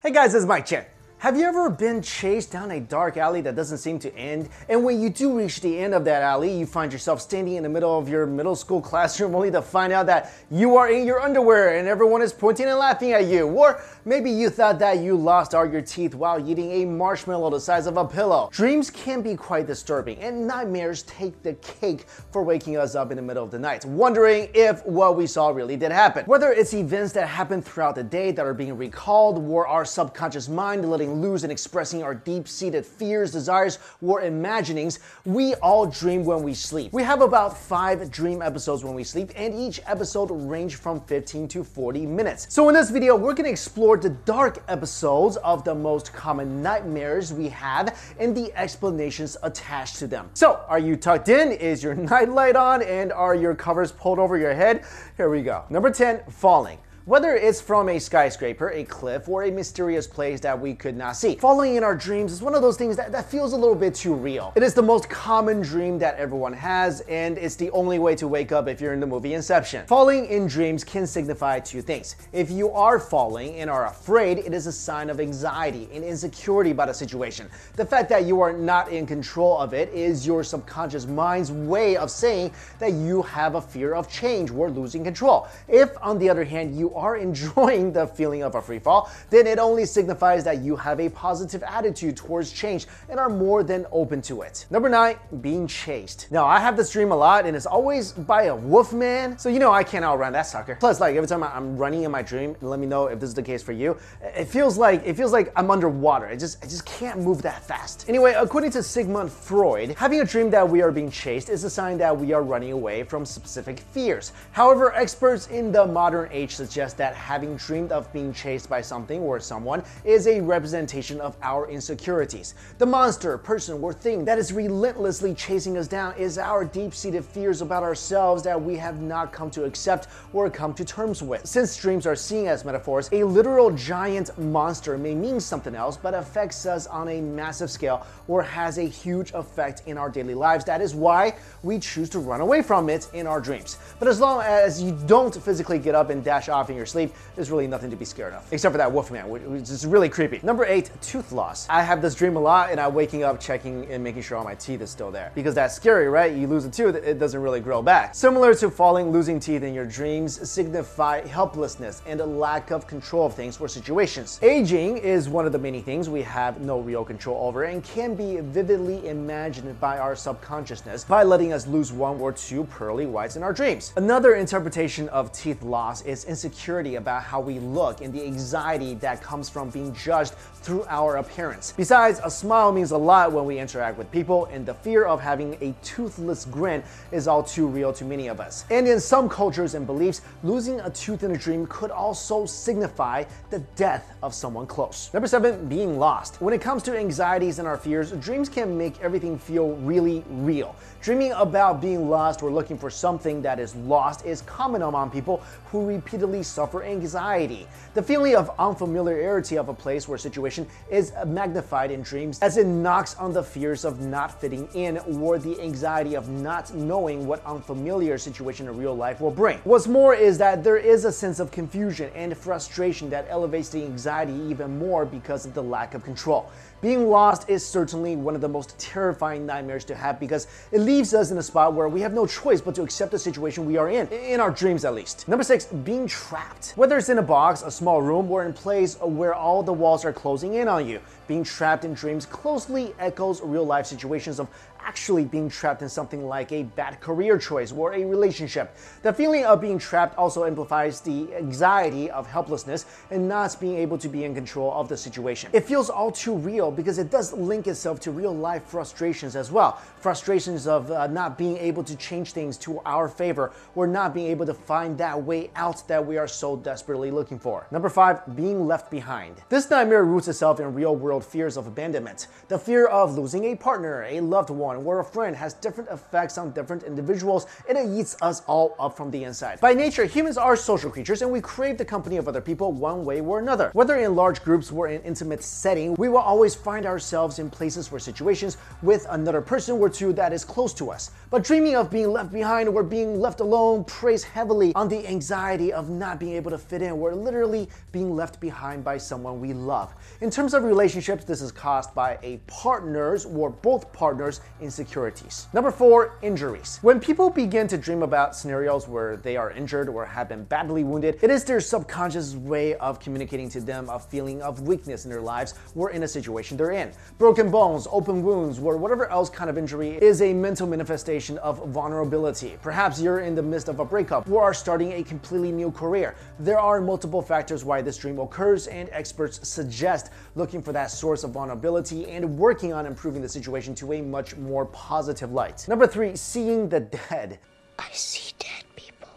Hey guys, this is Chen. Have you ever been chased down a dark alley that doesn't seem to end? And when you do reach the end of that alley, you find yourself standing in the middle of your middle school classroom only to find out that you are in your underwear and everyone is pointing and laughing at you. Or maybe you thought that you lost all your teeth while eating a marshmallow the size of a pillow. Dreams can be quite disturbing, and nightmares take the cake for waking us up in the middle of the night, wondering if what we saw really did happen. Whether it's events that happen throughout the day that are being recalled, or our subconscious mind letting loose and expressing our deep-seated fears, desires, or imaginings, we all dream when we sleep. We have about 5 dream episodes when we sleep, and each episode range from 15 to 40 minutes. So in this video, we're gonna explore the dark episodes of the most common nightmares we have and the explanations attached to them. So, are you tucked in? Is your nightlight on? And are your covers pulled over your head? Here we go. Number 10, falling. Whether it's from a skyscraper, a cliff, or a mysterious place that we could not see, falling in our dreams is one of those things that feels a little bit too real. It is the most common dream that everyone has, and it's the only way to wake up if you're in the movie Inception. Falling in dreams can signify 2 things. If you are falling and are afraid, it is a sign of anxiety and insecurity about a situation. The fact that you are not in control of it is your subconscious mind's way of saying that you have a fear of change or losing control. If, on the other hand, you are enjoying the feeling of a free fall, then it only signifies that you have a positive attitude towards change and are more than open to it. Number 9, being chased. Now, I have this dream a lot, and it's always by a wolf man, so you know I can't outrun that sucker. Plus, like, every time I'm running in my dream, let me know if this is the case for you, it feels like I'm underwater. I just can't move that fast. Anyway, according to Sigmund Freud, having a dream that we are being chased is a sign that we are running away from specific fears. However, experts in the modern age suggest that having dreamed of being chased by something or someone is a representation of our insecurities. The monster, person, or thing that is relentlessly chasing us down is our deep-seated fears about ourselves that we have not come to accept or come to terms with. Since dreams are seen as metaphors, a literal giant monster may mean something else but affects us on a massive scale or has a huge effect in our daily lives. That is why we choose to run away from it in our dreams. But as long as you don't physically get up and dash off in your sleep, there's really nothing to be scared of, except for that wolfman, which is really creepy. Number 8, tooth loss. I have this dream a lot, and I'm waking up checking and making sure all my teeth is still there. Because that's scary, right? You lose a tooth, it doesn't really grow back. Similar to falling, losing teeth in your dreams signify helplessness and a lack of control of things or situations. Aging is one of the many things we have no real control over and can be vividly imagined by our subconsciousness by letting us lose 1 or 2 pearly whites in our dreams. Another interpretation of teeth loss is insecurity about how we look and the anxiety that comes from being judged through our appearance. Besides, a smile means a lot when we interact with people, and the fear of having a toothless grin is all too real to many of us. And in some cultures and beliefs, losing a tooth in a dream could also signify the death of someone close. Number 7, being lost. When it comes to anxieties and our fears, dreams can make everything feel really real. Dreaming about being lost or looking for something that is lost is common among people who repeatedly suffer anxiety. The feeling of unfamiliarity of a place or situation is magnified in dreams as it knocks on the fears of not fitting in or the anxiety of not knowing what unfamiliar situation in real life will bring. What's more is that there is a sense of confusion and frustration that elevates the anxiety even more because of the lack of control. Being lost is certainly one of the most terrifying nightmares to have because it leaves us in a spot where we have no choice but to accept the situation we are in our dreams at least. Number 6, being trapped. Whether it's in a box, a small room, or in a place where all the walls are closing in on you, being trapped in dreams closely echoes real-life situations of actually being trapped in something like a bad career choice or a relationship. The feeling of being trapped also amplifies the anxiety of helplessness and not being able to be in control of the situation. It feels all too real because it does link itself to real-life frustrations as well. Frustrations of not being able to change things to our favor or not being able to find that way out that we are so desperately looking for. Number 5, being left behind. This nightmare roots itself in real-world fears of abandonment. The fear of losing a partner, a loved one, or a friend has different effects on different individuals, and it eats us all up from the inside. By nature, humans are social creatures, and we crave the company of other people one way or another. Whether in large groups or in intimate setting, we will always find ourselves in places or situations with another person or two that is close to us. But dreaming of being left behind or being left alone preys heavily on the anxiety of not not being able to fit in. We're literally being left behind by someone we love. In terms of relationships, this is caused by a partner's or both partners' insecurities. Number 4, injuries. When people begin to dream about scenarios where they are injured or have been badly wounded, it is their subconscious way of communicating to them a feeling of weakness in their lives or in a situation they're in. Broken bones, open wounds, or whatever else kind of injury is a mental manifestation of vulnerability. Perhaps you're in the midst of a breakup or are starting a completely new career. There are multiple factors why this dream occurs, and experts suggest looking for that source of vulnerability and working on improving the situation to a much more positive light. Number 3, seeing the dead. I see dead people.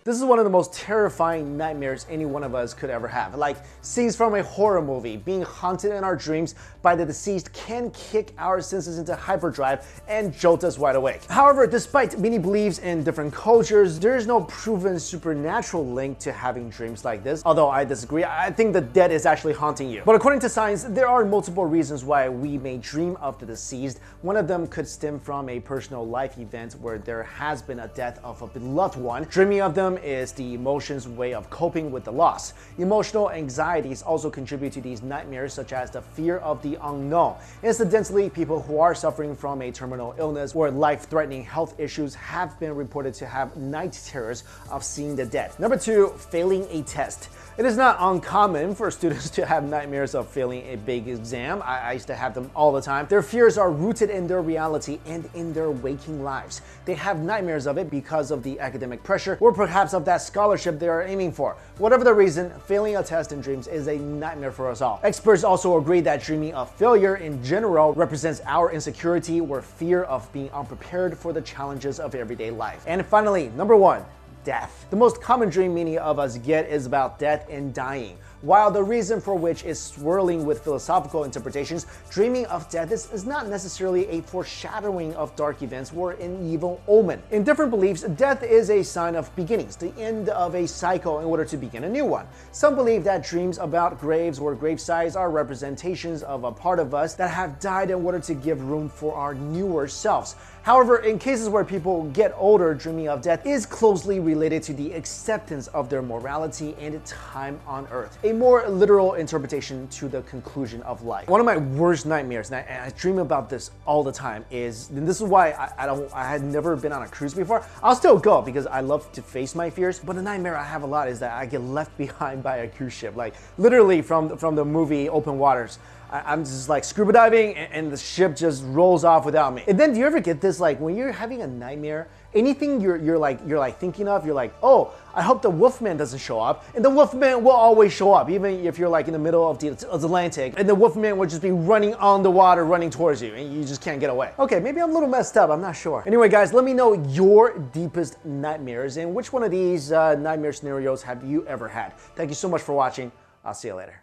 This is one of the most terrifying nightmares any one of us could ever have. Like scenes from a horror movie, being haunted in our dreams by the deceased can kick our senses into hyperdrive and jolt us wide awake. However, despite many beliefs in different cultures, there is no proven supernatural link to having dreams like this. Although I disagree, I think the dead is actually haunting you. But according to science, there are multiple reasons why we may dream of the deceased. One of them could stem from a personal life event where there has been a death of a beloved one. Dreaming of them is the emotions' way of coping with the loss. Emotional anxieties also contribute to these nightmares, such as the fear of the unknown. Incidentally, people who are suffering from a terminal illness or life-threatening health issues have been reported to have night terrors of seeing the dead. Number 2, failing a test. It is not uncommon for students to have nightmares of failing a big exam. I used to have them all the time. Their fears are rooted in their reality and in their waking lives. They have nightmares of it because of the academic pressure or perhaps of that scholarship they are aiming for. Whatever the reason, failing a test in dreams is a nightmare for us all. Experts also agree that dreaming of failure in general represents our insecurity or fear of being unprepared for the challenges of everyday life. And finally, number 1, death. The most common dream many of us get is about death and dying. While the reason for which is swirling with philosophical interpretations, dreaming of death is not necessarily a foreshadowing of dark events or an evil omen. In different beliefs, death is a sign of beginnings, the end of a cycle in order to begin a new one. Some believe that dreams about graves or gravesites are representations of a part of us that have died in order to give room for our newer selves. However, in cases where people get older, dreaming of death is closely related to the acceptance of their morality and time on earth. A more literal interpretation to the conclusion of life. One of my worst nightmares, and I dream about this all the time, is, and this is why I had never been on a cruise before. I'll still go because I love to face my fears, but the nightmare I have a lot is that I get left behind by a cruise ship. Like literally from the movie Open Waters. I'm just like scuba diving and the ship just rolls off without me. And then do you ever get this, like when you're having a nightmare, anything you're like thinking of, you're like, oh, I hope the Wolfman doesn't show up. And the Wolfman will always show up, even if you're like in the middle of the Atlantic, and the Wolfman will just be running on the water, running towards you, and you just can't get away. Okay, maybe I'm a little messed up, I'm not sure. Anyway, guys, let me know your deepest nightmares and which one of these nightmare scenarios have you ever had. Thank you so much for watching. I'll see you later.